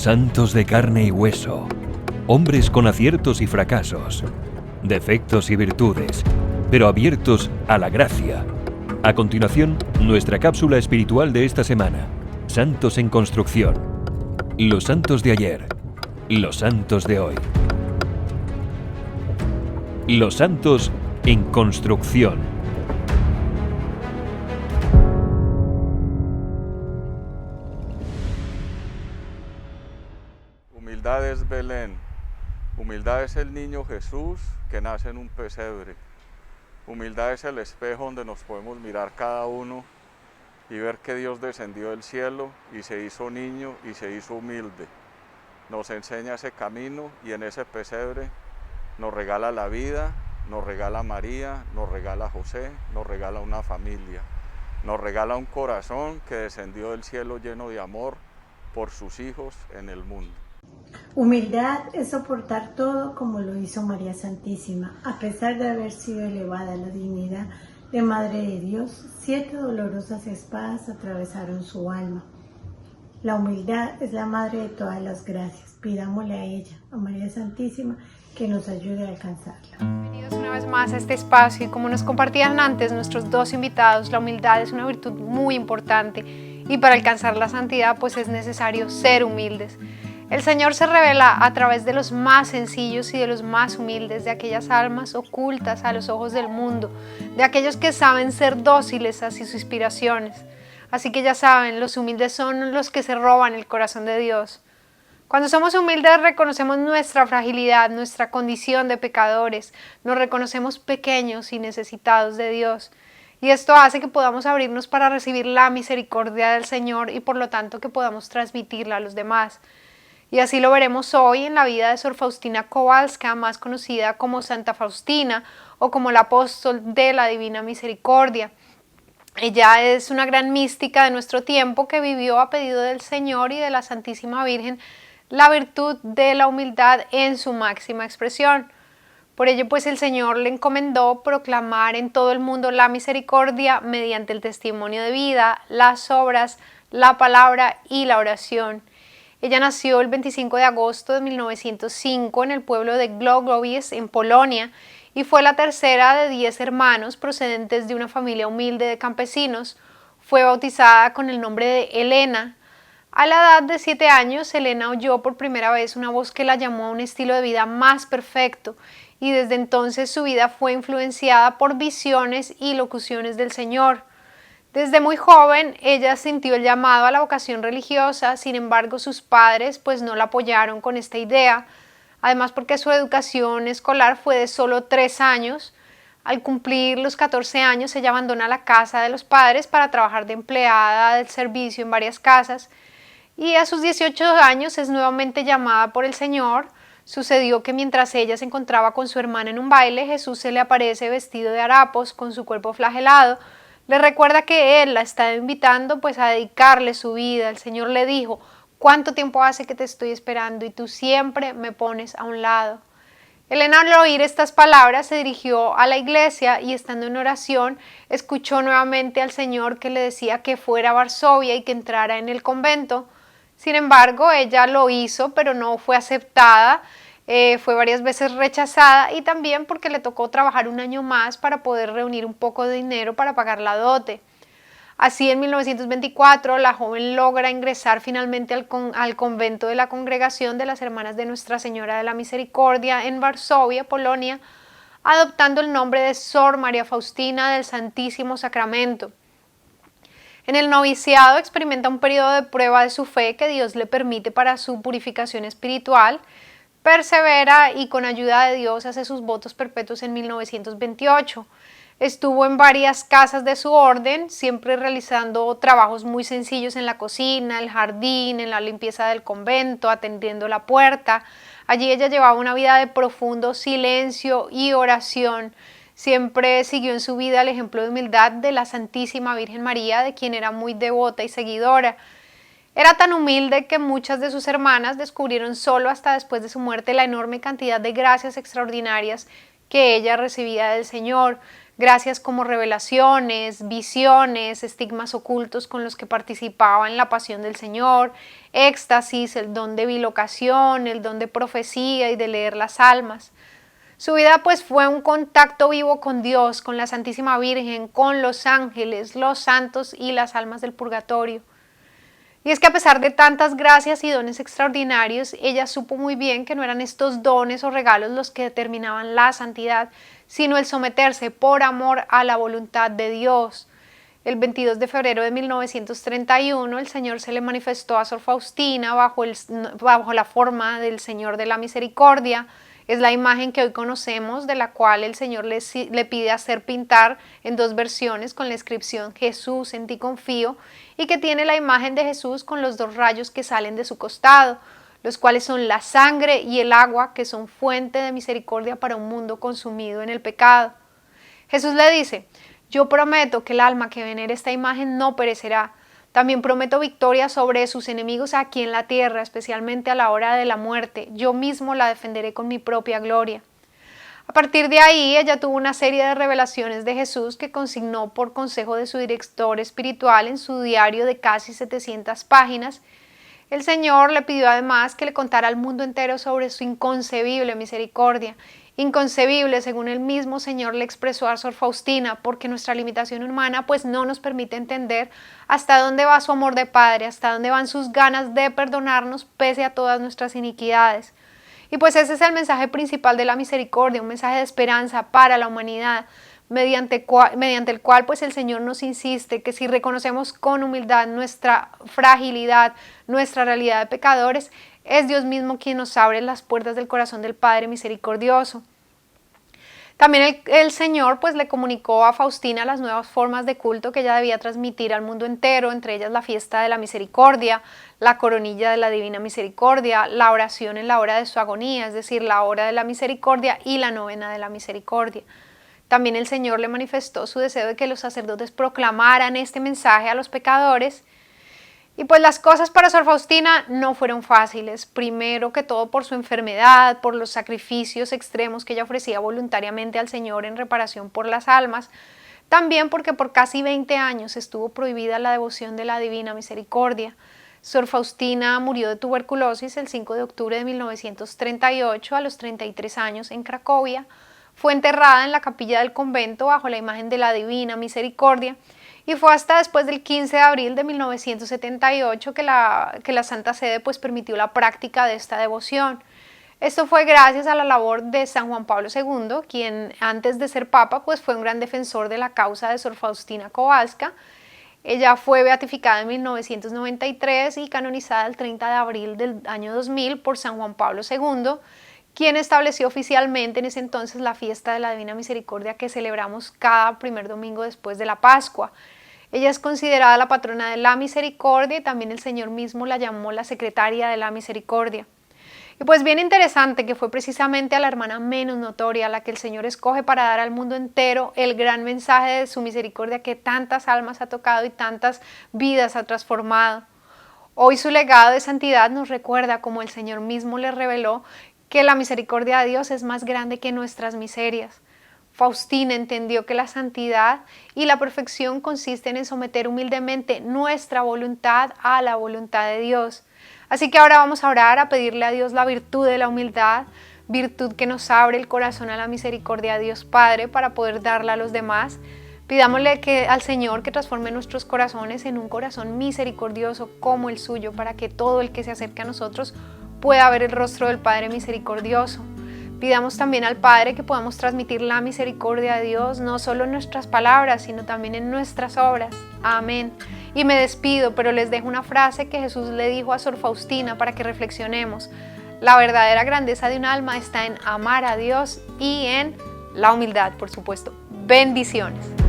Santos de carne y hueso, hombres con aciertos y fracasos, defectos y virtudes, pero abiertos a la gracia. A continuación, nuestra cápsula espiritual de esta semana. Santos en construcción. Los santos de ayer. Los santos de hoy. Los santos en construcción. Humildad es Belén. Humildad es el niño Jesús que nace en un pesebre. Humildad es el espejo donde nos podemos mirar cada uno y ver que Dios descendió del cielo y se hizo niño y se hizo humilde. Nos enseña ese camino y en ese pesebre nos regala la vida, nos regala a María, nos regala a José, nos regala una familia, nos regala un corazón que descendió del cielo lleno de amor por sus hijos en el mundo. Humildad es soportar todo como lo hizo María Santísima. A pesar de haber sido elevada a la dignidad de Madre de Dios, 7 dolorosas espadas atravesaron su alma. La humildad es la madre de todas las gracias. Pidámosle a ella, a María Santísima, que nos ayude a alcanzarla. Bienvenidos una vez más a este espacio y como nos compartían antes nuestros dos invitados, la humildad es una virtud muy importante y para alcanzar la santidad pues es necesario ser humildes. El Señor se revela a través de los más sencillos y de los más humildes, de aquellas almas ocultas a los ojos del mundo, de aquellos que saben ser dóciles a sus inspiraciones. Así que ya saben, los humildes son los que se roban el corazón de Dios. Cuando somos humildes reconocemos nuestra fragilidad, nuestra condición de pecadores, nos reconocemos pequeños y necesitados de Dios. Y esto hace que podamos abrirnos para recibir la misericordia del Señor y por lo tanto que podamos transmitirla a los demás. Y así lo veremos hoy en la vida de Sor Faustina Kowalska, más conocida como Santa Faustina o como la apóstol de la Divina Misericordia. Ella es una gran mística de nuestro tiempo que vivió a pedido del Señor y de la Santísima Virgen la virtud de la humildad en su máxima expresión. Por ello, pues el Señor le encomendó proclamar en todo el mundo la misericordia mediante el testimonio de vida, las obras, la palabra y la oración. Ella nació el 25 de agosto de 1905 en el pueblo de Głogowicz, en Polonia, y fue la tercera de 10 hermanos procedentes de una familia humilde de campesinos. Fue bautizada con el nombre de Elena. A la edad de 7 años, Elena oyó por primera vez una voz que la llamó a un estilo de vida más perfecto, y desde entonces su vida fue influenciada por visiones y locuciones del Señor. Desde muy joven, ella sintió el llamado a la vocación religiosa, sin embargo sus padres pues no la apoyaron con esta idea, además porque su educación escolar fue de solo 3 años. Al cumplir los 14 años, ella abandona la casa de los padres para trabajar de empleada del servicio en varias casas, y a sus 18 años es nuevamente llamada por el Señor. Sucedió que mientras ella se encontraba con su hermana en un baile, Jesús se le aparece vestido de harapos, con su cuerpo flagelado. Le recuerda que Él la está invitando pues a dedicarle su vida. El Señor le dijo: ¿cuánto tiempo hace que te estoy esperando y tú siempre me pones a un lado? Elena, al oír estas palabras, se dirigió a la iglesia y estando en oración, escuchó nuevamente al Señor que le decía que fuera a Varsovia y que entrara en el convento. Sin embargo, ella lo hizo, pero no fue aceptada. Fue varias veces rechazada y también porque le tocó trabajar un año más para poder reunir un poco de dinero para pagar la dote. Así, en 1924, la joven logra ingresar finalmente al convento de la Congregación de las Hermanas de Nuestra Señora de la Misericordia en Varsovia, Polonia, adoptando el nombre de Sor María Faustina del Santísimo Sacramento. En el noviciado experimenta un periodo de prueba de su fe que Dios le permite para su purificación espiritual. Persevera y con ayuda de Dios hace sus votos perpetuos en 1928. Estuvo en varias casas de su orden, siempre realizando trabajos muy sencillos en la cocina, el jardín, en la limpieza del convento, atendiendo la puerta. Allí ella llevaba una vida de profundo silencio y oración. Siempre siguió en su vida el ejemplo de humildad de la Santísima Virgen María, de quien era muy devota y seguidora. Era tan humilde que muchas de sus hermanas descubrieron solo hasta después de su muerte la enorme cantidad de gracias extraordinarias que ella recibía del Señor. gracias como revelaciones, visiones, estigmas ocultos con los que participaba en la pasión del Señor, éxtasis, el don de bilocación, el don de profecía y de leer las almas. Su vida pues fue un contacto vivo con Dios, con la Santísima Virgen, con los ángeles, los santos y las almas del purgatorio. Y es que a pesar de tantas gracias y dones extraordinarios, ella supo muy bien que no eran estos dones o regalos los que determinaban la santidad, sino el someterse por amor a la voluntad de Dios. El 22 de febrero de 1931, el Señor se le manifestó a Sor Faustina bajo la forma del Señor de la Misericordia. Es la imagen que hoy conocemos, de la cual el Señor le pide hacer pintar en 2 versiones con la inscripción Jesús, en ti confío, y que tiene la imagen de Jesús con los 2 rayos que salen de su costado, los cuales son la sangre y el agua, que son fuente de misericordia para un mundo consumido en el pecado. Jesús le dice: yo prometo que el alma que venere esta imagen no perecerá. También prometo victoria sobre sus enemigos aquí en la tierra, especialmente a la hora de la muerte. Yo mismo la defenderé con mi propia gloria. A partir de ahí, ella tuvo una serie de revelaciones de Jesús que consignó por consejo de su director espiritual en su diario de casi 700 páginas. El Señor le pidió además que le contara al mundo entero sobre su inconcebible misericordia. Inconcebible, según el mismo Señor le expresó a Sor Faustina, porque nuestra limitación humana pues no nos permite entender hasta dónde va su amor de Padre, hasta dónde van sus ganas de perdonarnos pese a todas nuestras iniquidades. Y pues ese es el mensaje principal de la misericordia, un mensaje de esperanza para la humanidad, mediante el cual pues el Señor nos insiste que si reconocemos con humildad nuestra fragilidad, nuestra realidad de pecadores, es Dios mismo quien nos abre las puertas del corazón del Padre misericordioso. También el Señor pues le comunicó a Faustina las nuevas formas de culto que ella debía transmitir al mundo entero, entre ellas la fiesta de la misericordia, la coronilla de la divina misericordia, la oración en la hora de su agonía, es decir, la hora de la misericordia, y la novena de la misericordia. También el Señor le manifestó su deseo de que los sacerdotes proclamaran este mensaje a los pecadores. Y pues las cosas para Sor Faustina no fueron fáciles, primero que todo por su enfermedad, por los sacrificios extremos que ella ofrecía voluntariamente al Señor en reparación por las almas, también porque por casi 20 años estuvo prohibida la devoción de la Divina Misericordia. Sor Faustina murió de tuberculosis el 5 de octubre de 1938 a los 33 años en Cracovia. Fue enterrada en la capilla del convento bajo la imagen de la Divina Misericordia. Y fue hasta después del 15 de abril de 1978 que la Santa Sede pues permitió la práctica de esta devoción. Esto fue gracias a la labor de San Juan Pablo II, quien antes de ser papa pues fue un gran defensor de la causa de Sor Faustina Kowalska. Ella fue beatificada en 1993 y canonizada el 30 de abril del año 2000 por San Juan Pablo II, quien estableció oficialmente en ese entonces la fiesta de la Divina Misericordia que celebramos cada primer domingo después de la Pascua. Ella es considerada la patrona de la misericordia y también el Señor mismo la llamó la secretaria de la misericordia. Y pues bien interesante que fue precisamente a la hermana menos notoria a la que el Señor escoge para dar al mundo entero el gran mensaje de su misericordia que tantas almas ha tocado y tantas vidas ha transformado. Hoy su legado de santidad nos recuerda, como el Señor mismo le reveló, que la misericordia de Dios es más grande que nuestras miserias. Faustina entendió que la santidad y la perfección consisten en someter humildemente nuestra voluntad a la voluntad de Dios. Así que ahora vamos a orar, a pedirle a Dios la virtud de la humildad, virtud que nos abre el corazón a la misericordia de Dios Padre para poder darla a los demás. Pidámosle al Señor que transforme nuestros corazones en un corazón misericordioso como el suyo, para que todo el que se acerque a nosotros pueda ver el rostro del Padre misericordioso. Pidamos también al Padre que podamos transmitir la misericordia de Dios, no solo en nuestras palabras, sino también en nuestras obras. Amén. Y me despido, pero les dejo una frase que Jesús le dijo a Sor Faustina para que reflexionemos. La verdadera grandeza de un alma está en amar a Dios y en la humildad, por supuesto. Bendiciones.